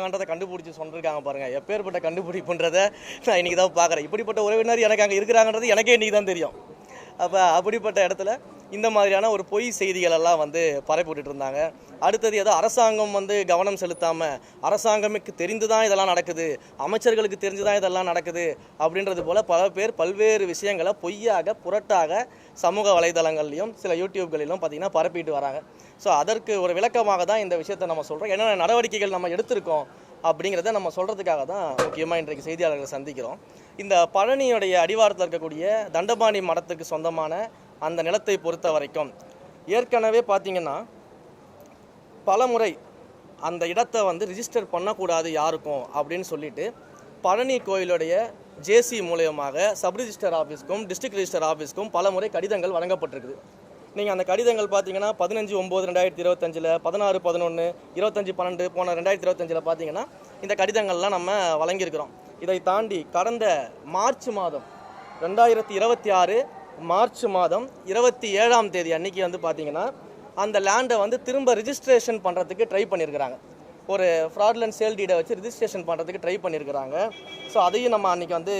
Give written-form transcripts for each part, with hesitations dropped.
கண்டுபிடிச்சி சொல்லிருக்காங்க பாருங்க. எப்பேற்பட்ட கண்டுபிடிப்புன்றதை நான் இன்னைக்கு தான் பார்க்குறேன். இப்படிப்பட்ட உறவினர் எனக்கு அங்கே இருக்கிறாங்கன்றது எனக்கே இன்னைக்கு தான் தெரியும். அப்போ அப்படிப்பட்ட இடத்துல இந்த மாதிரியான ஒரு பொய் செய்திகள் எல்லாம் பரப்பி விட்டுட்டு இருந்தாங்க. அடுத்தது ஏதோ அரசாங்கம் கவனம் செலுத்தாமல் அரசாங்கமுக்கு தெரிந்து தான் இதெல்லாம் நடக்குது, அமைச்சர்களுக்கு தெரிஞ்சு தான் இதெல்லாம் நடக்குது அப்படின்றது போல் பல பேர் பல்வேறு விஷயங்களை பொய்யாக புரட்டாக சமூக வலைதளங்கள்லையும் சில யூடியூப்களிலும் பார்த்திங்கன்னா பரப்பிட்டு வராங்க. ஸோ அதற்கு ஒரு விளக்கமாக தான் இந்த விஷயத்தை நம்ம சொல்கிறோம். என்னென்ன நடவடிக்கைகள் நம்ம எடுத்திருக்கோம் அப்படிங்கிறத நம்ம சொல்கிறதுக்காக தான் முக்கியமாக இன்றைக்கு செய்தியாளர்களை சந்திக்கிறோம். இந்த பழனியுடைய அடிவாரத்தில் இருக்கக்கூடிய தண்டபாணி மடத்துக்கு சொந்தமான அந்த நிலத்தை பொறுத்த வரைக்கும் ஏற்கனவே பார்த்திங்கன்னா பல முறை அந்த இடத்தை ரிஜிஸ்டர் பண்ணக்கூடாது யாருக்கும் அப்படின்னு சொல்லிட்டு பழனி கோயிலுடைய ஜேசி மூலயமாக சப் ரிஜிஸ்டர் ஆஃபீஸ்க்கும் டிஸ்ட்ரிக்ட் ரிஜிஸ்டர் ஆஃபீஸ்க்கும் பல முறை கடிதங்கள் வழங்கப்பட்டிருக்குது. நீங்கள் அந்த கடிதங்கள் பார்த்தீங்கன்னா 15/9/2025, 16/11, 25/12 போன 2025 பார்த்தீங்கன்னா இந்த கடிதங்கள்லாம் நம்ம வழங்கியிருக்கிறோம். இதை தாண்டி கடந்த மார்ச் மாதம் 2026 மார்ச் மாதம் 27ஆம் தேதி அன்னைக்கு பார்த்தீங்கன்னா அந்த லேண்டை திரும்ப ரிஜிஸ்ட்ரேஷன் பண்ணுறதுக்கு ட்ரை பண்ணியிருக்கிறாங்க. ஒரு ஃப்ராட்லண்ட் சேல் டீடை வச்சு ரிஜிஸ்ட்ரேஷன் பண்ணுறதுக்கு ட்ரை பண்ணியிருக்கிறாங்க. ஸோ அதையும் நம்ம அன்றைக்கி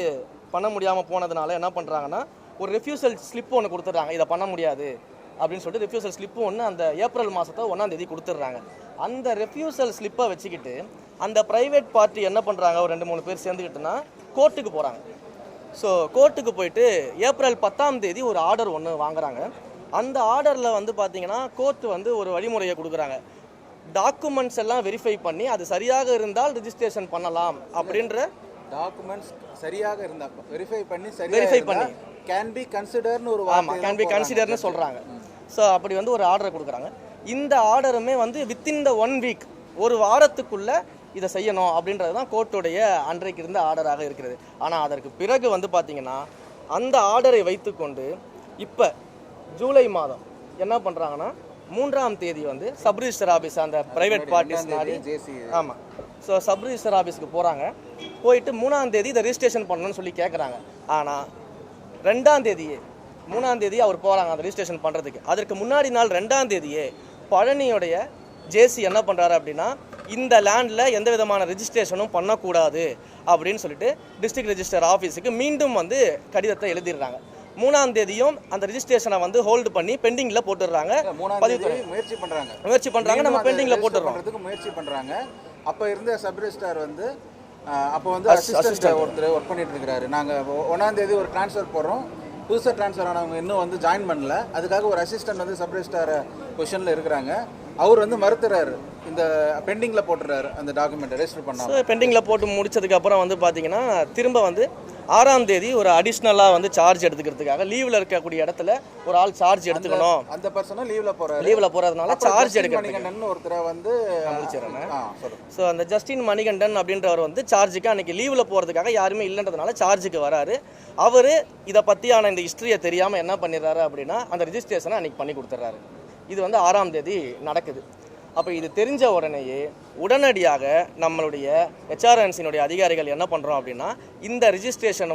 பண்ண முடியாமல் போனதுனால என்ன பண்ணுறாங்கன்னா ஒரு ரெஃப்யூசல் ஸ்லிப் ஒன்று கொடுத்துட்றாங்க. இதை பண்ண முடியாது அப்படின்னு சொல்லிட்டு ரெஃப்யூசல் ஸ்லிப்பு ஒன்று அந்த ஏப்ரல் மாதத்தை 1ஆம் தேதி கொடுத்துட்றாங்க. அந்த ரெஃப்யூசல் ஸ்லிப்பை வச்சுக்கிட்டு அந்த ப்ரைவேட் பார்ட்டி என்ன பண்ணுறாங்க, ஒரு 2-3 பேர் சேர்ந்துக்கிட்டுனா கோர்ட்டுக்கு போகிறாங்க. ஸோ கோர்ட்டுக்கு போயிட்டு ஏப்ரல் 10ஆம் தேதி ஒரு ஆர்டர் ஒன்று வாங்குறாங்க. அந்த ஆர்டரில் பார்த்தீங்கன்னா கோர்ட்டு ஒரு வழிமுறையை கொடுக்குறாங்க. டாக்குமெண்ட்ஸ் எல்லாம் வெரிஃபை பண்ணி அது சரியாக இருந்தால் ரிஜிஸ்ட்ரேஷன் பண்ணலாம் அப்படின்ற டாக்குமெண்ட்ஸ் சரியாக இருந்தால் வெரிஃபை பண்ணி கேன் பி கன்சிடர்னு ஒரு ஆமாம் கேன் பி கன்சிடர்னு சொல்கிறாங்க. ஸோ அப்படி ஒரு ஆர்டரை கொடுக்குறாங்க. இந்த ஆர்டருமே வித்தின் த 1 வீக் ஒரு வாரத்துக்குள்ளே இதை செய்யணும் அப்படின்றது தான் கோர்ட்டுடைய அன்றைக்கு இருந்த ஆர்டராக இருக்கிறது. ஆனால் அதற்கு பிறகு பார்த்தீங்கன்னா அந்த ஆர்டரை வைத்துக்கொண்டு இப்போ ஜூலை மாதம் என்ன பண்ணுறாங்கன்னா 3ஆம் தேதி சப் ரிஜிஸ்டர் ஆஃபீஸ் அந்த ப்ரைவேட் பார்ட்டிஸ் மாதிரி ஆமாம் ஸோ சப் ரிஜிஸ்டர் ஆஃபீஸ்க்கு போகிறாங்க. போயிட்டு 3ஆம் தேதி இதை ரிஜிஸ்ட்ரேஷன் பண்ணணும்னு சொல்லி கேட்குறாங்க. ஆனால் 2ஆம் தேதியே அவர் போகிறாங்க அந்த ரிஜிஸ்ட்ரேஷன் பண்ணுறதுக்கு. அதற்கு முன்னாடி நாள் 2ஆம் தேதியே பழனியுடைய ஜேசி என்ன பண்ணுறாரு அப்படின்னா இந்த லேண்டில் எந்த விதமான ரிஜிஸ்ட்ரேஷனும் பண்ணக்கூடாது அப்படின்னு சொல்லிட்டு டிஸ்ட்ரிக்ட் ரிஜிஸ்டர் ஆஃபீஸுக்கு மீண்டும் கடிதத்தை எழுதிடுறாங்க. 3ஆம் தேதியும் அந்த ரிஜிஸ்ட்ரேஷனை ஹோல்டு பண்ணி பெண்டிங்கில் போட்டுடுறாங்க. முயற்சி பண்ணுறாங்க நம்ம பெண்டிங்கில் போட்டுடுறோம் முயற்சி பண்ணுறாங்க. அப்போ இருந்த சப் ரிஜிஸ்டர் அப்போ அசிஸ்டன்ட் ஒருத்தர் ஒர்க் பண்ணிட்டு இருக்கிறாரு. நாங்கள் 1ஆம் தேதி ஒரு ட்ரான்ஸ்ஃபர் போடுறோம். புதுசாக ட்ரான்ஸ்ஃபர் ஆனவங்க இன்னும் ஜாயின் பண்ணல. அதுக்காக ஒரு அசிஸ்டன்ட் சப் ரிஜிஸ்டர் பொசிஷனில் இருக்கிறாங்க. அவர் மறுத்துறாரு, இந்த பெண்டிங்கில் போட்டுறாரு அந்த டாக்குமெண்ட்டை ரெஜிஸ்டர் பண்ணால். பெண்டிங்கில் போட்டு முடிச்சதுக்கப்புறம் பார்த்தீங்கன்னா திரும்ப 6ஆம் தேதி ஒரு அடிஷ்னலாக சார்ஜ் எடுத்துக்கிறதுக்காக லீவில் இருக்கக்கூடிய இடத்துல ஒரு ஆள் சார்ஜ் எடுத்துக்கணும். அந்த பர்சனும் லீவில் போகிறதுனால சார்ஜ் எடுக்கணும். ஒருத்தரை முடிச்சிடறேன். ஸோ அந்த ஜஸ்டின் மணிகண்டன் அப்படின்றவர் சார்ஜுக்கு அன்றைக்கி லீவில் போகிறதுக்காக யாருமே இல்லைன்றதுனால சார்ஜுக்கு வராரு. அவர் இதை பற்றியான இந்த ஹிஸ்ட்ரியை தெரியாமல் என்ன பண்ணிடுறாரு அப்படின்னா அந்த ரிஜிஸ்ட்ரேஷனை அன்றைக்கி பண்ணி கொடுத்துட்றாரு. இது 6ஆம் தேதி நடக்குது. அப்போ இது தெரிஞ்ச உடனடியாக நம்மளுடைய ஹெச்ஆர்என்சியினுடைய அதிகாரிகள் என்ன பண்ணுறோம் அப்படின்னா இந்த ரிஜிஸ்ட்ரேஷன்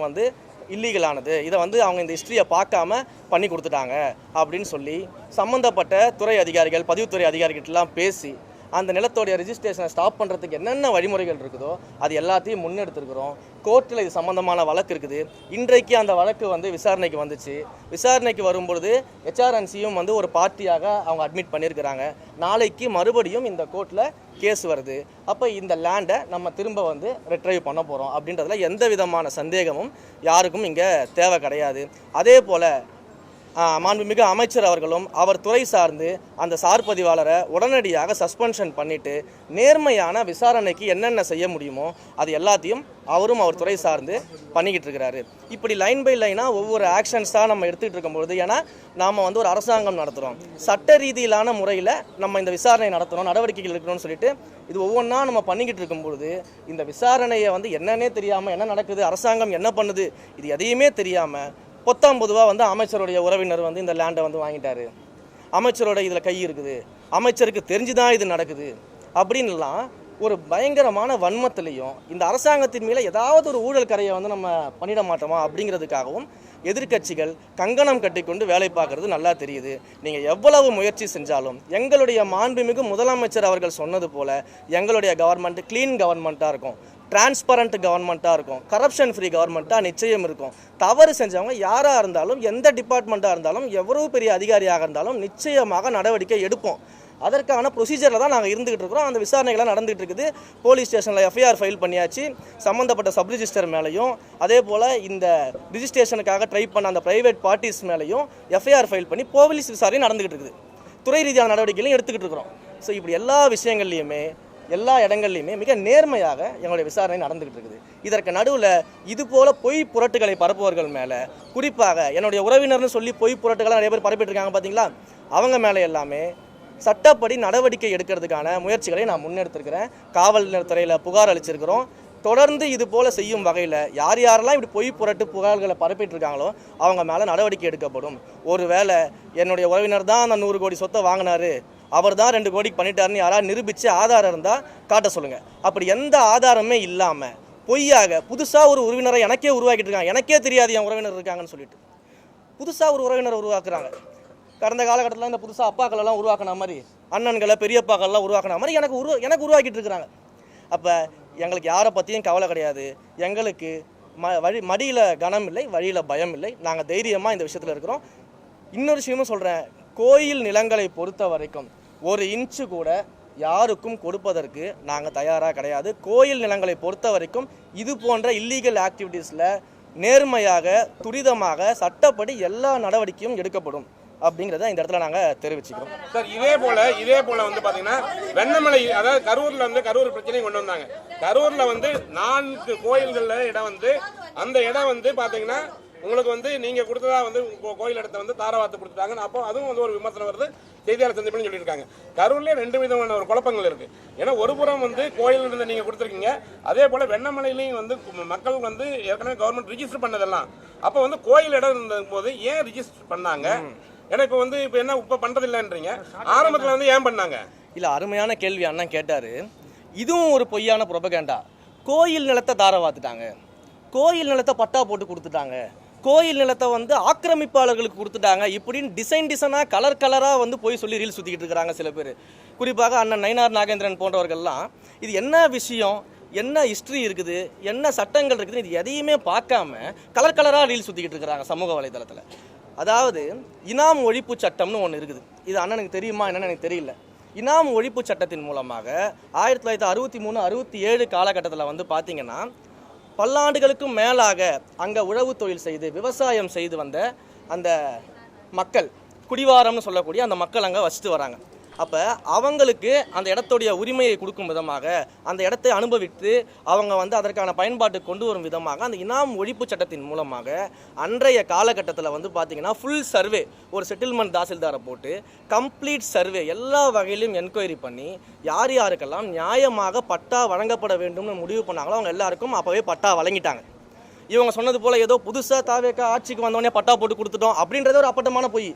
இல்லீகலானது, இதை அவங்க இந்த ஹிஸ்ட்ரியை பார்க்காம பண்ணி கொடுத்துட்டாங்க அப்படின்னு சொல்லி சம்மந்தப்பட்ட துறை அதிகாரிகள் பதிவுத்துறை அதிகாரிகிட்டலாம் பேசி அந்த நிலத்தோடைய ரிஜிஸ்ட்ரேஷனை ஸ்டாப் பண்ணுறதுக்கு என்னென்ன வழிமுறைகள் இருக்குதோ அது எல்லாத்தையும் முன்னெடுத்துருக்குறோம். கோர்ட்டில் இது சம்மந்தமான வழக்கு இருக்குது. இன்றைக்கு அந்த வழக்கு விசாரணைக்கு வந்துச்சு. விசாரணைக்கு வரும்பொழுது ஹெச்ஆர்என்சியும் ஒரு பார்ட்டியாக அவங்க அட்மிட் பண்ணியிருக்கிறாங்க. நாளைக்கு மறுபடியும் இந்த கோர்ட்டில் கேஸ் வருது. அப்போ இந்த லேண்டை நம்ம திரும்ப ரிட்ரைவ் பண்ண போகிறோம் அப்படின்றதுல எந்த விதமான சந்தேகமும் யாருக்கும் இங்கே தேவை கிடையாது. அதே போல் மாண்புமிகு அமைச்சர் அவர்களும் அவர் துறை சார்ந்து அந்த சார் பதிவாளரை உடனடியாக சஸ்பென்ஷன் பண்ணிவிட்டு நேர்மையான விசாரணைக்கு என்னென்ன செய்ய முடியுமோ அது எல்லாத்தையும் அவரும் அவர் துறை சார்ந்து பண்ணிக்கிட்டு இருக்கிறாரு. இப்படி லைன் பை லைனாக ஒவ்வொரு ஆக்ஷன்ஸாக நம்ம எடுத்துகிட்டு இருக்கும்பொழுது, ஏன்னா நாம் ஒரு அரசாங்கம் நடத்துகிறோம், சட்ட ரீதியிலான முறையில் நம்ம இந்த விசாரணை நடத்துகிறோம், நடவடிக்கைகள் இருக்கணும்னு சொல்லிட்டு இது ஒவ்வொன்றா நம்ம பண்ணிக்கிட்டு இருக்கும்பொழுது இந்த விசாரணையை என்னன்னே தெரியாமல் என்ன நடக்குது, அரசாங்கம் என்ன பண்ணுது, இது எதையுமே தெரியாமல் பொதுவாக அமைச்சருடைய உறவினர் இந்த லேண்டை வாங்கிட்டாரு, அமைச்சரோட இதில் கை இருக்குது, அமைச்சருக்கு தெரிஞ்சுதான் இது நடக்குது அப்படின்லாம் ஒரு பயங்கரமான வன்மத்திலையும் இந்த அரசாங்கத்தின் மேலே ஏதாவது ஒரு ஊழல் கரையை வந்து நம்ம பண்ணிட மாட்டோமா அப்படிங்கிறதுக்காகவும் எதிர்க்கட்சிகள் கங்கணம் கட்டிக்கொண்டு வேலை பார்க்குறது நல்லா தெரியுது. நீங்கள் எவ்வளவு முயற்சி செஞ்சாலும் எங்களுடைய மாண்புமிகு முதலமைச்சர் அவர்கள் சொன்னது போல் எங்களுடைய கவர்மெண்ட் க்ளீன் கவர்மெண்ட்டாக இருக்கும், டிரான்ஸ்பரண்ட் கவர்மெண்ட்டாக இருக்கும், கரப்ஷன் ஃப்ரீ கவர்மெண்ட்டாக நிச்சயம் இருக்கும். தவறு செஞ்சவங்க யாராக இருந்தாலும் எந்த டிபார்ட்மெண்ட்டாக இருந்தாலும் எவ்வளவு பெரிய அதிகாரியாக இருந்தாலும் நிச்சயமாக நடவடிக்கை எடுப்போம். அதற்கான ப்ரொசீஜரில் தான் நாங்கள் இருந்துகிட்டு இருக்கிறோம். அந்த விசாரணைகள்லாம் நடந்துகிட்டு இருக்குது. போலீஸ் ஸ்டேஷனில் எஃப்ஐஆர் ஃபைல் பண்ணியாச்சு. சம்மந்தப்பட்ட சப் ரிஜிஸ்டர் மேலேயும் அதே போல் இந்த ரிஜிஸ்ட்ரேஷனுக்காக ட்ரை பண்ண அந்த ப்ரைவேட் பார்ட்டிஸ் மேலேயும் எஃப்ஐஆர் ஃபைல் பண்ணி போலீஸ் விசாரணை நடந்துகிட்டு இருக்குது. துறை ரீதியான நடவடிக்கைகளையும் எடுத்துக்கிட்டு இருக்கிறோம். ஸோ இப்படி எல்லா விஷயங்கள்லையுமே எல்லா இடங்கள்லையுமே மிக நேர்மையாக எங்களுடைய விசாரணை நடந்துகிட்டு இருக்குது. இதற்கு நடுவில் இதுபோல் பொய் புரட்டுகளை பரப்புவர்கள் மேலே, குறிப்பாக என்னுடைய உறவினர்னு சொல்லி பொய் புரட்டுகளை நிறைய பேர் பரப்பிட்டு இருக்காங்க பார்த்தீங்களா, அவங்க மேலே எல்லாமே சட்டப்படி நடவடிக்கை எடுக்கிறதுக்கான முயற்சிகளை நான் முன்னெடுத்திருக்கிறேன். காவல்துறையில் புகார் அளிச்சிருக்கிறோம். தொடர்ந்து இது போல் செய்யும் வகையில் யார் யாரெல்லாம் இப்படி பொய் புரட்டு புகார்களை பரப்பிட்டு இருக்காங்களோ அவங்க மேலே நடவடிக்கை எடுக்கப்படும். ஒருவேளை என்னுடைய உறவினர் தான் அந்த 100 கோடி சொத்தை வாங்கினாரு, அவர் தான் 2 கோடிக்கு பண்ணிட்டாருன்னு யாராவது நிரூபித்து ஆதாரம் இருந்தால் காட்ட சொல்லுங்கள். அப்படி எந்த ஆதாரமே இல்லாமல் பொய்யாக புதுசாக ஒரு உறவினரை எனக்கே உருவாக்கிட்டு இருக்காங்க. எனக்கே தெரியாது என் உறவினர் இருக்காங்கன்னு சொல்லிட்டு புதுசாக ஒரு உறவினரை உருவாக்குறாங்க. கடந்த காலகட்டத்தில் இந்த புதுசாக அப்பாக்களெல்லாம் உருவாக்கின மாதிரி, அண்ணன்களை பெரியப்பாக்கள்லாம் உருவாக்கின மாதிரி எனக்கு உருவாக்கிட்டு இருக்கிறாங்க. அப்போ எங்களுக்கு யாரை பற்றியும் கவலை கிடையாது. எங்களுக்கு மடியில் கனம் இல்லை, வழியில் பயம் இல்லை. நாங்கள் தைரியமாக இந்த விஷயத்தில் இருக்கிறோம். இன்னொரு விஷயமும் சொல்கிறேன், கோயில் நிலங்களை பொறுத்த வரைக்கும் 1 இன்ச்சு கூட யாருக்கும் கொடுப்பதற்கு நாங்கள் தயாராக கிடையாது. கோயில் நிலங்களை பொறுத்த வரைக்கும் இது போன்ற இல்லீகல் ஆக்டிவிட்டீஸில் நேர்மையாக துரிதமாக சட்டப்படி எல்லா நடவடிக்கையும் எடுக்கப்படும் அப்படிங்கிறத இந்த இடத்துல நாங்கள் தெரிவிச்சுக்கிறோம். சார் இதே போல வந்து பார்த்தீங்கன்னா வெண்ணமலை, அதாவது கரூரில் வந்து கரூர் பிரச்சனையும் கொண்டு வந்தாங்க. கரூரில் வந்து 4 கோயில்களில் இடம் வந்து அந்த இடம் வந்து பார்த்தீங்கன்னா உங்களுக்கு வந்து நீங்கள் கொடுத்ததா வந்து கோயில் இடத்த வந்து தாரவாத்து கொடுத்துட்டாங்க. அப்போ அதுவும் வந்து ஒரு விமர்சனம் வருது, செய்தியாளர் சந்திப்புன்னு சொல்லியிருக்காங்க. கரூர்லேயே 2 விதமான ஒரு குழப்பங்கள் இருக்குது. ஏன்னா ஒரு புறம் வந்து கோயில் இருந்து நீங்கள் கொடுத்துருக்கீங்க, அதே போல் வெண்ணமலையிலையும் வந்து மக்கள் வந்து ஏற்கனவே கவர்மெண்ட் ரிஜிஸ்டர் பண்ணதெல்லாம். அப்போ வந்து கோயில் இடம் இருந்த போது ஏன் ரிஜிஸ்டர் பண்ணாங்க? ஏன்னா இப்போ வந்து இப்போ என்ன இப்போ பண்ணுறதில்லைன்றீங்க, ஆரம்பத்தில் வந்து ஏன் பண்ணாங்க? இல்லை, அருமையான கேள்வி அண்ணன் கேட்டார். இதுவும் ஒரு பொய்யான புரபகேண்டா. கோயில் நிலத்தை தாரவாத்துட்டாங்க, கோயில் நிலத்தை பட்டா போட்டு கொடுத்துட்டாங்க, கோயில் நிலத்தை வந்து ஆக்கிரமிப்பாளர்களுக்கு கொடுத்துட்டாங்க, இப்படின்னு டிசைனாக கலராக வந்து போய் சொல்லி ரீல் சுற்றிக்கிட்டு இருக்கிறாங்க சில பேர். குறிப்பாக அண்ணன் நயினார் நாகேந்திரன் போன்றவர்கள்லாம் இது என்ன விஷயம், என்ன ஹிஸ்ட்ரி இருக்குது, என்ன சட்டங்கள் இருக்குது, இது எதையுமே பார்க்காம கலராக ரீல் சுற்றிக்கிட்டு இருக்கிறாங்க சமூக வலைதளத்தில். அதாவது இனாம் ஒழிப்பு சட்டம்னு ஒன்று இருக்குது. இது அண்ணனுக்கு தெரியுமா என்னன்னு எனக்கு தெரியல. இனாம் ஒழிப்பு சட்டத்தின் மூலமாக 1963-67 காலகட்டத்தில் வந்து பார்த்தீங்கன்னா பல்லாண்டுகளுக்கும் மேலாக அங்கே உழவு தொழில் செய்து விவசாயம் செய்து வந்த அந்த மக்கள், குடிவாரம்னு சொல்லக்கூடிய அந்த மக்கள் அங்கே வசித்து வராங்க. அப்போ அவங்களுக்கு அந்த இடத்துடைய உரிமையை கொடுக்கும் விதமாக, அந்த இடத்தை அனுபவித்து அவங்க வந்து அதற்கான பயன்பாட்டுக்கு கொண்டு வரும் விதமாக அந்த இனாம் ஒழிப்பு சட்டத்தின் மூலமாக அன்றைய காலகட்டத்தில் வந்து பார்த்திங்கன்னா ஃபுல் சர்வே, ஒரு செட்டில்மெண்ட் தாசில்தாரை போட்டு கம்ப்ளீட் சர்வே எல்லா வகையிலும் என்கொயரி பண்ணி யார் யாருக்கெல்லாம் நியாயமாக பட்டா வழங்கப்பட வேண்டும்னு முடிவு பண்ணாங்களோ அவங்க எல்லாருக்கும் அப்போவே பட்டா வழங்கிட்டாங்க. இவங்க சொன்னது போல் ஏதோ புதுசாக தாவேக்கா ஆட்சிக்கு வந்தோடனே பட்டா போட்டு கொடுத்துட்டோம் அப்படின்றது ஒரு அப்பட்டமான பொய்.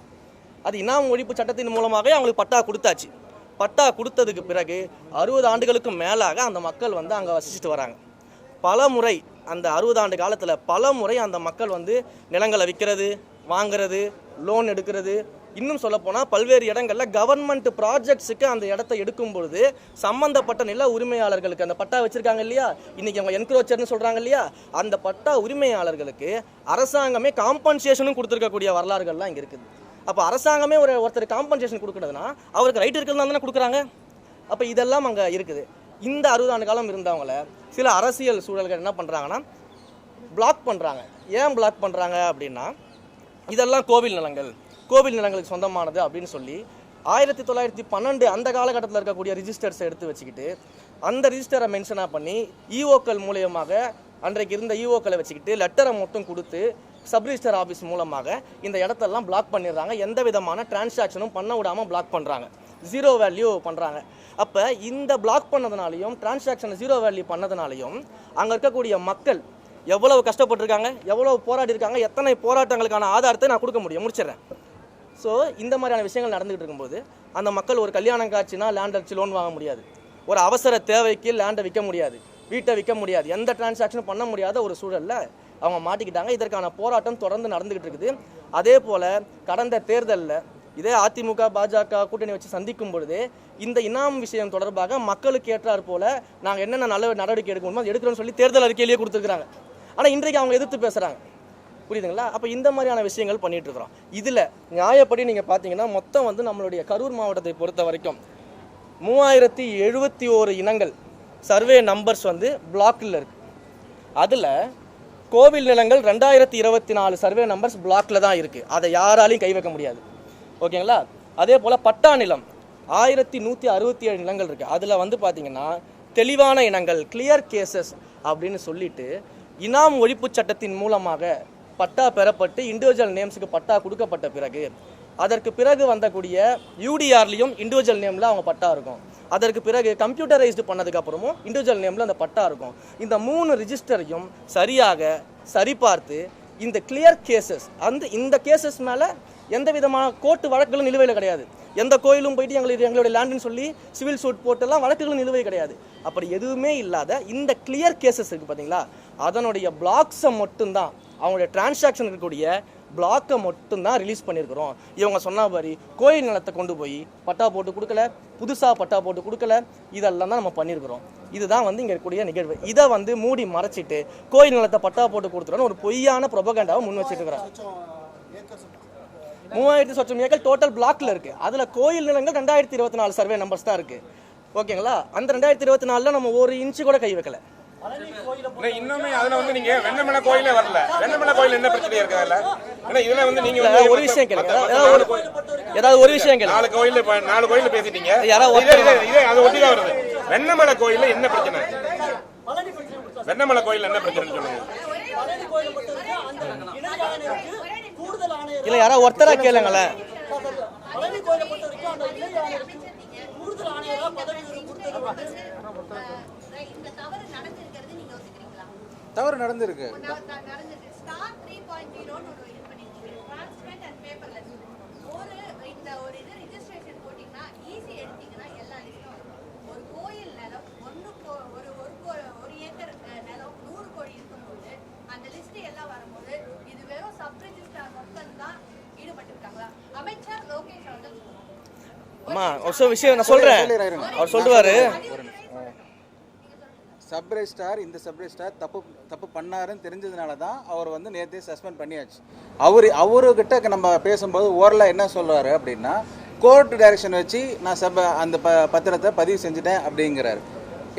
அது இனாம் ஒழிப்பு சட்டத்தின் மூலமாகவே அவங்களுக்கு பட்டா கொடுத்தாச்சு. பட்டா கொடுத்ததுக்கு பிறகு 60 ஆண்டுகளுக்கும் மேலாக அந்த மக்கள் வந்து அங்கே வசிச்சுட்டு வராங்க. பல முறை அந்த 60 ஆண்டு காலத்தில் பல முறை அந்த மக்கள் வந்து நிலங்களை விற்கிறது, வாங்கிறது, லோன் எடுக்கிறது, இன்னும் சொல்லப்போனால் பல்வேறு இடங்களில் கவர்மெண்ட் ப்ராஜெக்ட்ஸுக்கு அந்த இடத்த எடுக்கும் பொழுது சம்மந்தப்பட்ட நில உரிமையாளர்களுக்கு அந்த பட்டா வச்சுருக்காங்க இல்லையா, இன்றைக்கி அவங்க என்க்ரோச்சர்னு சொல்கிறாங்க இல்லையா, அந்த பட்டா உரிமையாளர்களுக்கு அரசாங்கமே காம்பன்சேஷனும் கொடுத்துருக்கக்கூடிய வரலாறுகள்லாம் இங்கே இருக்குது. அப்போ அரசாங்கமே ஒருத்தர் காம்பன்சேஷன் கொடுக்குறதுனா அவருக்கு ரைட் இருக்கிறது தானே கொடுக்குறாங்க. அப்போ இதெல்லாம் அங்கே இருக்குது. இந்த 60 ஆண்டு காலம் இருந்தவங்கள சில அரசியல் சூழல்கள் என்ன பண்ணுறாங்கன்னா பிளாக் பண்ணுறாங்க. ஏன் பிளாக் பண்ணுறாங்க அப்படின்னா, இதெல்லாம் கோவில் நிலங்களுக்கு சொந்தமானது அப்படின்னு சொல்லி 1912 அந்த காலகட்டத்தில் இருக்கக்கூடிய ரிஜிஸ்டர்ஸை எடுத்து வச்சுக்கிட்டு அந்த ரிஜிஸ்டரை மென்ஷனாக பண்ணி இஓக்கள் மூலியமாக அன்றைக்கு இருந்த இஓக்களை வச்சுக்கிட்டு லெட்டரை மட்டும் கொடுத்து சப் ரிஜிஸ்டர் ஆஃபீஸ் மூலமாக இந்த இடத்தெல்லாம் பிளாக் பண்ணிடுறாங்க. எந்த விதமான டிரான்சாக்ஷனும் பண்ண விடாமல் பிளாக் பண்ணுறாங்க, 0 வேல்யூ பண்ணுறாங்க. அப்போ இந்த பிளாக் பண்ணதுனாலையும் டிரான்சாக்ஷனை 0 வேல்யூ பண்ணதுனாலையும் அங்கே இருக்கக்கூடிய மக்கள் எவ்வளவு கஷ்டப்பட்டுருக்காங்க, எவ்வளவு போராடி இருக்காங்க, எத்தனை போராட்டங்களுக்கான ஆதாரத்தை நான் கொடுக்க முடியும், முடிச்சிடுறேன். ஸோ இந்த மாதிரியான விஷயங்கள் நடந்துகிட்டு இருக்கும்போது அந்த மக்கள் ஒரு கல்யாணம் காட்சினா லேண்ட் அடிச்சு லோன் வாங்க முடியாது, ஒரு அவசர தேவைக்கு லேண்டை விற்க முடியாது, வீட்டை விற்க முடியாது, எந்த டிரான்சாக்ஷனும் பண்ண முடியாத ஒரு சூழலில் அவங்க மாட்டிக்கிட்டாங்க. இதற்கான போராட்டம் தொடர்ந்து நடந்துகிட்டு இருக்குது. அதே போல் கடந்த தேர்தலில் இதே அதிமுக பாஜக கூட்டணி வச்சு சந்திக்கும் பொழுது இந்த இனாம் விஷயம் தொடர்பாக மக்களுக்கு ஏற்றார் போல நாங்கள் என்னென்ன நல்ல நடவடிக்கை எடுக்கணுமோ அது எடுக்கிறோம்னு சொல்லி தேர்தல் அறிக்கையிலேயே கொடுத்துருக்காங்க. ஆனால் இன்றைக்கு அவங்க எதிர்த்து பேசுகிறாங்க. புரியுதுங்களா? அப்போ இந்த மாதிரியான விஷயங்கள் பண்ணிட்டு இருக்கிறோம். இதில் நியாயப்படி நீங்கள் பார்த்தீங்கன்னா மொத்தம் வந்து நம்மளுடைய கரூர் மாவட்டத்தை பொறுத்த வரைக்கும் 3071 இனங்கள் சர்வே நம்பர்ஸ் வந்து பிளாக்கில் இருக்குது. அதில் கோவில் நிலங்கள் 2024 சர்வே நம்பர்ஸ் பிளாக்கில் தான் இருக்குது. அதை யாராலையும் கை வைக்க முடியாது. ஓகேங்களா? அதே போல் பட்டா நிலம் 1167 நிலங்கள் இருக்குது. அதில் வந்து பார்த்தீங்கன்னா தெளிவான இனங்கள் கிளியர் கேசஸ் அப்படின்னு சொல்லிட்டு இனாம் ஒழிப்பு சட்டத்தின் மூலமாக பட்டா பெறப்பட்டு இண்டிவிஜுவல் நேம்ஸுக்கு பட்டா கொடுக்கப்பட்ட பிறகு அதற்கு பிறகு வந்தக்கூடிய யூடிஆர்லேயும் இண்டிவிஜுவல் நேமில் அவங்க பட்டா இருக்கும். அதற்கு பிறகு கம்ப்யூட்டரைஸ்டு பண்ணதுக்கப்புறமும் இண்டிவிஜுவல் நேமில் அந்த பட்டா இருக்கும். இந்த 3 ரிஜிஸ்டரையும் சரியாக சரிபார்த்து இந்த கிளியர் கேசஸ் இந்த கேசஸ் மேலே எந்த விதமான கோர்ட்டு வழக்குகளும் நிலுவையில் கிடையாது. எந்த கோயிலும் போயிட்டு எங்களுடைய லேண்டுன்னு சொல்லி சிவில் சூட் போட்டெல்லாம் வழக்குகளும் நிலுவை கிடையாது. அப்படி எதுவுமே இல்லாத இந்த கிளியர் கேசஸ் இருக்குது பார்த்தீங்களா, அதனுடைய பிளாக்ஸை மட்டும்தான், அவங்களுடைய டிரான்சாக்ஷன் இருக்கக்கூடிய பிளாக்கை மட்டும்தான் ரிலீஸ் பண்ணியிருக்கிறோம். இவங்க சொன்ன மாதிரி கோயில் நிலத்தை கொண்டு போய் பட்டா போட்டு கொடுக்கல, புதுசாக பட்டா போட்டு கொடுக்கல, இதெல்லாம் தான் நம்ம பண்ணியிருக்கிறோம். இதுதான் வந்து இங்கே இருக்கக்கூடிய நிகழ்வு. இதை வந்து மூடி மறைச்சிட்டு கோயில் நிலத்தை பட்டா போட்டு கொடுத்துறோன்னு ஒரு பொய்யான ப்ரொபகண்டாவை முன் வச்சுட்டு இருக்கிறாங்க. 3000 சொச்சம் ஏக்கர் டோட்டல் பிளாக்ல இருக்கு. அதுல கோயில் நிலங்கள் 2024 சர்வே நம்பர்ஸ் தான் இருக்கு. ஓகேங்களா? அந்த 2024ல நம்ம ஒரு இன்ச்சு கூட கை வைக்கல. இன்னுமே அதுல வந்து நீங்க வெண்ணமலை கோயிலே வரல. வெண்ணமலை கோயில் என்ன பிரச்சனை இருக்கு அதுல? ஏன்னா இதுல வந்து நீங்க ஒரு விஷயம் கேளுங்க, ஏதாவது ஒரு விஷயம் கேளுங்க. 4 கோயில்ல பேசிட்டீங்க. இதே அது ஒட்டி தான் வருது. வெண்ணமலை கோயில்ல என்ன பிரச்சனை? வெண்ணமலை கோயில் என்ன பிரச்சனை சொல்லுங்க. இல்ல யாராவது ஒருத்தரா கேளுங்களேன். தவறு நடந்திருக்கு. அம்மா ஒரு விஷயம் நான் சொல்றேன், அவர் சொல்லுவாரு. சப் ரெஜிஸ்ட்ரார் இந்த சப் ரெஜிஸ்ட்ரார் தப்பு பண்ணாருன்னு தெரிஞ்சதுனால தான் அவர் வந்து நேற்றே சஸ்பெண்ட் பண்ணியாச்சு. அவர்கிட்ட நம்ம பேசும்போது ஓரலாக என்ன சொல்றாரு அப்படின்னா, கோர்ட் டைரக்ஷன் வச்சு நான் அந்த பத்திரத்தை பதிவு செஞ்சுட்டேன் அப்படிங்கிறாரு.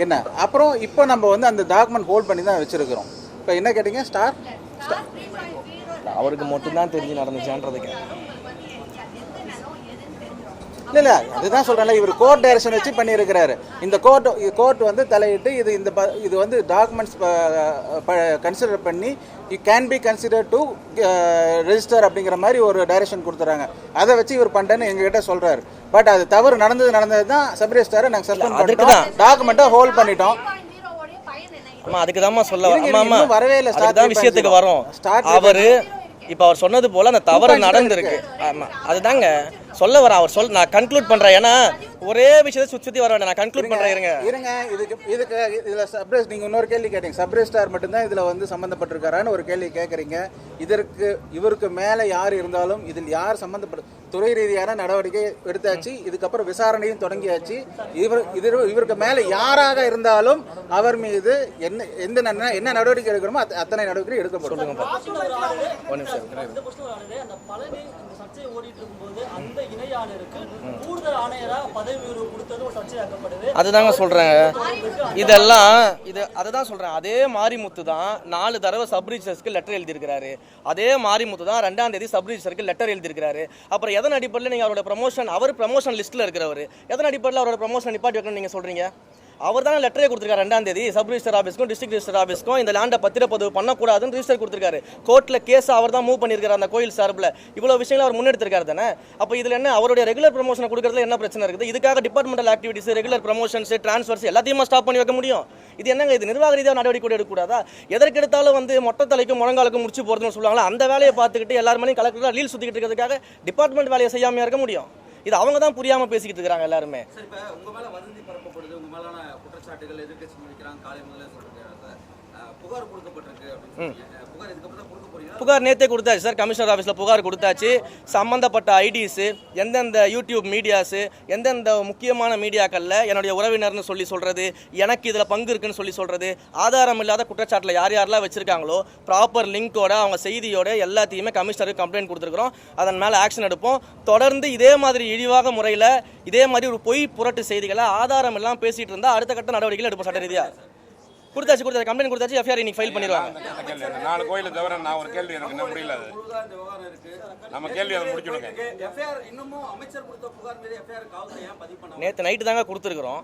என்ன அப்புறம் இப்போ நம்ம வந்து அந்த டாக்குமெண்ட் ஹோல்ட் பண்ணி தான் வச்சிருக்கிறோம். இப்போ என்ன கேட்டீங்க? ஸ்டார் அவருக்கு மட்டும்தான் தெரிஞ்சு நடந்துச்சான்றதுக்கு இல்லை அதுதான் சொல்கிறேன்ல, இவர் கோர்ட் டைரக்ஷன் வச்சு பண்ணியிருக்கிறாரு. இந்த கோர்ட் வந்து தலையிட்டு இது வந்து டாக்குமெண்ட்ஸ் கன்சிடர் பண்ணி you can be consider to register அப்படிங்கிற மாதிரி ஒரு டைரக்ஷன் கொடுத்துறாங்க. அதை வச்சு இவர் பண்ணுறேன்னு எங்ககிட்ட சொல்கிறாரு. பட் அது தவறு நடந்தது தான் சப் ரெஜிஸ்டரை நாங்கள் சஸ்பெண்ட் பண்ணிட்டோம், டாக்குமெண்ட்டை ஹோல்ட் பண்ணிட்டோம். அதுக்கு தான் சொல்ல வரவே இல்லை. அதுதான் விஷயத்துக்கு வரும். அவரு இப்போ அவர் சொன்னது போல அந்த தவறு நடந்திருக்கு. ஆமாம் அதுதாங்க சொல்ல வரேன். அவர் நான் கன்க்ளூட் பண்ணுறேன். ஏன்னா ஒரே விஷயத்தை சுற்றி வர வேண்டாம். நான் கன்க்ளூட் பண்ணுறேன். இருங்க இதில் சப்ரேஸ் நீங்கள் இன்னொரு கேள்வி கேட்டீங்க. சப்ரேஸ்டார் மட்டும்தான் இதில் வந்து சம்மந்தப்பட்டிருக்காரான்னு ஒரு கேள்வி கேட்குறீங்க. இவருக்கு மேலே யார் இருந்தாலும் இதில் யார் சம்மந்தப்பட்ட துறை ரீதியான நடவடிக்கை எடுத்தாச்சு. இதுக்கப்புறம் விசாரணையும் தொடங்கியாச்சு. இவருக்கு மேலே யாராக இருந்தாலும் அவர் மீது என்ன நடவடிக்கை எடுக்கணுமோ அத்தனை நடவடிக்கை எடுக்கப்படும். அதுதாங்க சொல்றேன். இதெல்லாம் அதுதான் சொல்றேன். அதே மாரிமுத்து தான் 4 தடவை சப் ரிஜிஸ்டருக்கு லெட்டர் எழுதியிருக்கிறாரு. அதே மாரிமுத்து தான் 2ஆம் தேதி சப் ரிஜிஸ்டருக்கு லெட்டர் எழுதியிருக்கிறாரு. அப்புறம் எதன் அடிப்படையில் நீங்க அவரோட ப்ரமோஷன், அவர் ப்ரமோஷன் லிஸ்ட்ல இருக்கிறவர், எதன் அடிப்படையில் அவரோட ப்ரமோஷன் நிப்பாட்டி வைக்கணும்னு நீங்க சொல்றீங்க? அவர் தானே லெட்டரே கொடுத்துருக்காரு 2ஆம் தேதி சப் ரிஜிஸ்டர் ஆஃபீஸ்க்கும் டிஸ்ட்ரிக்ட் ரிஜிஸ்டர் ஆஃபீஸ்க்கும் இந்த லேண்டை பத்திரப்பதிவு பண்ணக்கூடாதுன்னு ரிஜிஸ்டர் கொடுத்துருக்காரு. கோர்ட்டில் கேஸ் அவர் தான் மூவ் பண்ணியிருக்காரு. அந்த கோயில் சார்பில் இவ்வளோ விஷயங்கள் அவர் முன்னெடுத்திருக்காரு தானே. அப்போ இதில் என்ன அவருடைய ரெகுலர் ப்ரமோஷனை கொடுக்கறதுல என்ன பிரச்சனை இருக்குது? இதுக்காக departmental activities, regular promotions, transfers எல்லாத்தையுமே ஸ்டாப் பண்ணி வைக்க முடியும். இது என்னங்க? இது நிர்வாக ரீதியாக நடவடிக்கை எடுக்கக்கூடாதா? எதற்கெடுத்தாலும் வந்து மொட்டை தலைக்கும் முழங்காலுக்கும் முடிச்சு போகிறதுன்னு சொல்லுவாங்களா, அந்த வேலையை பார்த்துக்கிட்டு எல்லாருமே கலெக்டராக ரீல் சுற்றிக்கிட்டு இருக்கிறதுக்காக டிபார்ட்மெண்ட் வேலையை செய்யாமையாக இருக்க முடியும்? இது அவங்க தான் புரியாமல் பேசிக்கிட்டு இருக்கிறாங்க எல்லாருமே. சார், இப்போ உங்க மேல வதந்தி பரப்பப்படுது, உங்க மேலான குற்றச்சாட்டுகள் எதிர்க்கட்சி வைக்கிறாங்க, காலை முதல்ல சொல்றாங்க, புகார் கொடுக்கப்பட்டிருக்கு அப்படின்னு சொல்றீங்க. புகார் இதுக்கப்புறம் தான் கொடுக்க போறீங்க? புகார் நேற்றே கொடுத்தாச்சு சார், கமிஷனர் ஆஃபீஸில் புகார் கொடுத்தாச்சு. சம்மந்தப்பட்ட ஐடிஸு, எந்தெந்த யூடியூப் மீடியாஸு, எந்தெந்த முக்கியமான மீடியாக்களில் என்னுடைய உறவினர்னு சொல்கிறது, எனக்கு இதில் பங்கு இருக்குன்னு சொல்கிறது, ஆதாரம் இல்லாத குற்றச்சாட்டில் யார் யாரெல்லாம் வச்சுருக்காங்களோ ப்ராப்பர் லிங்கோட அவங்க செய்தியோட எல்லாத்தையுமே கமிஷனருக்கு கம்ப்ளைண்ட் கொடுத்துருக்குறோம். அதன் மேலே ஆக்ஷன் எடுப்போம். தொடர்ந்து இதே மாதிரி இழிவாக முறையில் இதே மாதிரி ஒரு பொய் புரட்டு செய்திகளை ஆதாரம் எல்லாம் பேசிகிட்டு இருந்தால் அடுத்த கட்ட நடவடிக்கைகள் எடுப்போம். சட்ட ரீதியாக கொடுத்தாச்சு, கம்ப்ளைண்ட் கொடுத்தாச்சு, எஃப்ஐஆர் இன்னைக்கு ஃபைல் பண்ணிடுவாங்க. 4 கோயிலை தவிர நான் ஒரு கேள்வி எனக்கு என்ன முடியல, அது நம்ம கேள்வி அதை முடிச்சுடுங்க. நேற்று நைட்டு தாங்க கொடுத்துருக்குறோம்.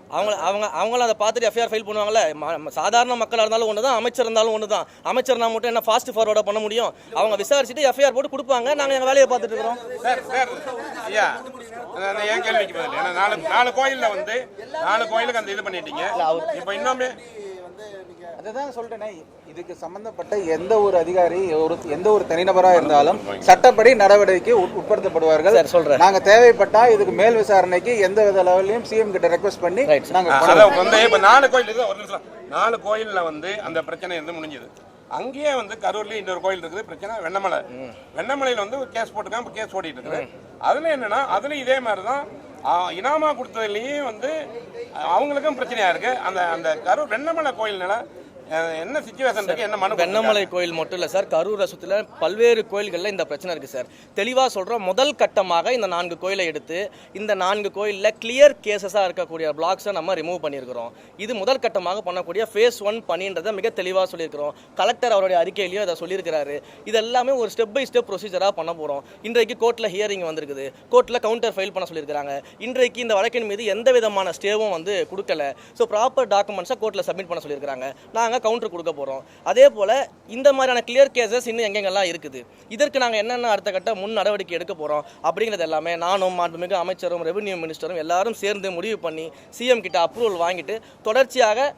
அவங்களும் அதை பார்த்துட்டு எஃப்ஐஆர் ஃபைல் பண்ணுவாங்கல்ல. சாதாரண மக்களாக இருந்தாலும் ஒன்று தான், அமைச்சர் இருந்தாலும் ஒன்று தான். அமைச்சர்னா மட்டும் என்ன ஃபாஸ்ட் ஃபார்வர்டாக பண்ண முடியும்? அவங்க விசாரிச்சுட்டு எஃப்ஐஆர் போட்டு கொடுப்பாங்க. நாங்கள் எங்கள் வேலையை பார்த்துட்டு இருக்கிறோம். சார் ஐயா, ஏன் கேள்விக்கு பதில், ஏன்னா 4 கோயிலில் வந்து 4 கோயிலுக்கு அந்த இது பண்ணிட்டீங்க. இப்போ இன்னுமே அதுதான் சொல்லிட்டேனே, இதுக்கு சம்பந்தப்பட்ட எந்த ஒரு அதிகாரி, எந்த ஒரு தனிநபராக இருந்தாலும் சட்டப்படி நடவடிக்கை உட்படுத்தப்படுவார்கள். நாங்க தேவைப்பட்டா இதுக்கு மேல் விசாரணைக்கு எந்த வித லெவலையும் சிஎம் கிட்ட ரெக்வஸ்ட் பண்ணி நாங்க வந்து இப்ப 4 கோயில் 4 கோயில்ல வந்து அந்த பிரச்சனை வந்து முடிஞ்சது. அங்கேயே வந்து கரூர்லயும் இன்னொரு கோயில் இருக்குது பிரச்சனை, வெண்ணமலையில வந்து கேஸ் போட்டுருக்காங்க, கேஸ் ஓடிட்டு இருக்குது. அதுல என்னன்னா அதுல இதே மாதிரிதான் இனாமா கொடுத்ததுலயும் வந்து அவங்களுக்கும் பிரச்சனையா இருக்கு. அந்த கரூர் வெண்ணமலை கோயில்னால என்ன சிச்சுவேஷன் இருக்கு, என்ன மனு? வெண்ணமலை கோயில் மட்டும் இல்லை சார், கரூரை சுற்றில பல்வேறு கோயில்களில் இந்த பிரச்சனை இருக்குது சார். தெளிவாக சொல்கிறோம், முதல் கட்டமாக இந்த 4 கோயிலை எடுத்து இந்த 4 கோயிலில் கிளியர் கேசஸாக இருக்கக்கூடிய பிளாக்ஸை நம்ம ரிமூவ் பண்ணியிருக்கிறோம். இது முதல் கட்டமாக பண்ணக்கூடிய ஃபேஸ் 1 பணின்றதை மிக தெளிவாக சொல்லியிருக்கிறோம். கலெக்டர் அவருடைய அறிக்கையிலையும் அதை சொல்லியிருக்கிறாரு. இது எல்லாமே ஒரு ஸ்டெப் பை ஸ்டெப் ப்ரொசீஜராக பண்ண போகிறோம். இன்றைக்கு கோர்ட்டில் ஹியரிங் வந்திருக்குது, கோர்ட்டில் கவுண்டர் ஃபைல் பண்ண சொல்லியிருக்கிறாங்க. இன்றைக்கு இந்த வழக்கின் மீது எந்த விதமான ஸ்டேவும் வந்து கொடுக்கல. ஸோ ப்ராப்பர் டாக்குமெண்ட்ஸை கோர்ட்டில் சப்மிட் பண்ண சொல்லியிருக்கிறாங்க. நாங்கள் கவுண்டர் கொடுக்க போகிறோம். அதே போல் இந்த மாதிரியான கிளியர் கேசஸ் இன்னும் எங்கெங்கெல்லாம் இருக்குது, இதற்கு நாங்கள் என்னென்ன அடுத்த கட்ட முன் நடவடிக்கை எடுக்க போகிறோம் அப்படிங்கிறது எல்லாமே நானும் மாண்புமிகு அமைச்சரும் ரெவென்யூ மினிஸ்டரும் எல்லாரும் சேர்ந்து முடிவு பண்ணி சிஎம் கிட்ட அப்ரூவல் வாங்கிட்டு தொடர்ச்சியாக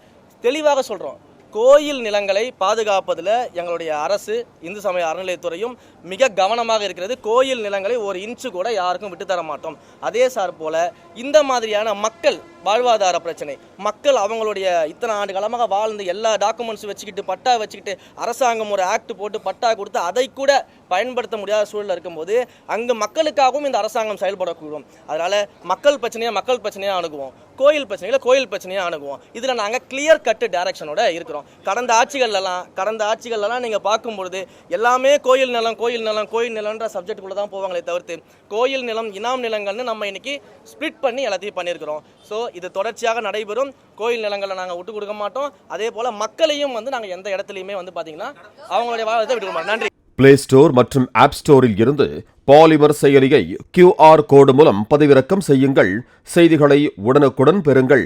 தெளிவாக சொல்கிறோம். கோயில் நிலங்களை பாதுகாப்பதில் எங்களுடைய அரசு, இந்து சமய அறநிலையத்துறையும் மிக கவனமாக இருக்கிறது. கோயில் நிலங்களை ஒரு இன்ச்சு கூட யாருக்கும் விட்டுத்தர மாட்டோம். அதே சார் போல் இந்த மாதிரியான மக்கள் வாழ்வாதார பிரச்சனை, மக்கள் அவங்களுடைய இத்தனை ஆண்டு காலமாக வாழ்ந்து எல்லா டாக்குமெண்ட்ஸ் வச்சுக்கிட்டு பட்டா வச்சுக்கிட்டு அரசாங்கம் ஒரு ஆக்ட் போட்டு பட்டா கொடுத்து அதை கூட பயன்படுத்த முடியாத சூழலில் இருக்கும்போது அங்கு மக்களுக்காகவும் இந்த அரசாங்கம் செயல்படக்கூடும். அதனால் மக்கள் பிரச்சனையாக அணுகுவோம், கோயில் பிரச்சனையாக அணுகுவோம். இதில் நாங்கள் கிளியர் கட்டு டைரக்ஷனோட இருக்கிறோம். கடந்த ஆட்சிகள்லாம் நீங்கள் பார்க்கும்பொழுது எல்லாமே கோயில் நிலம்ன்ற சப்ஜெக்டுக்குள்ளே தான் போவாங்களே தவிர்த்து கோயில் நிலம், இனாம் நிலங்கள்னு நம்ம இன்னைக்கு ஸ்பிளிட் பண்ணி எல்லாத்தையும் பண்ணியிருக்கிறோம். ஸோ இது தொடர்ச்சியாக நடைபெறும். கோயில் நிலங்களை நாங்கள் விட்டு கொடுக்க மாட்டோம். அதே போல் மக்களையும் வந்து நாங்கள் எந்த இடத்துலையுமே வந்து பார்த்தீங்கன்னா அவங்களுடைய வாழ்வதை விட்டு கொடுக்க மாட்டோம். நன்றி. பிளே ஸ்டோர் மற்றும் ஆப் ஸ்டோரில் இருந்து பாலிமர் செயலியை QR கோடு மூலம் பதிவிறக்கம் செய்யுங்கள். செய்திகளை உடனுக்குடன் பெறுங்கள்.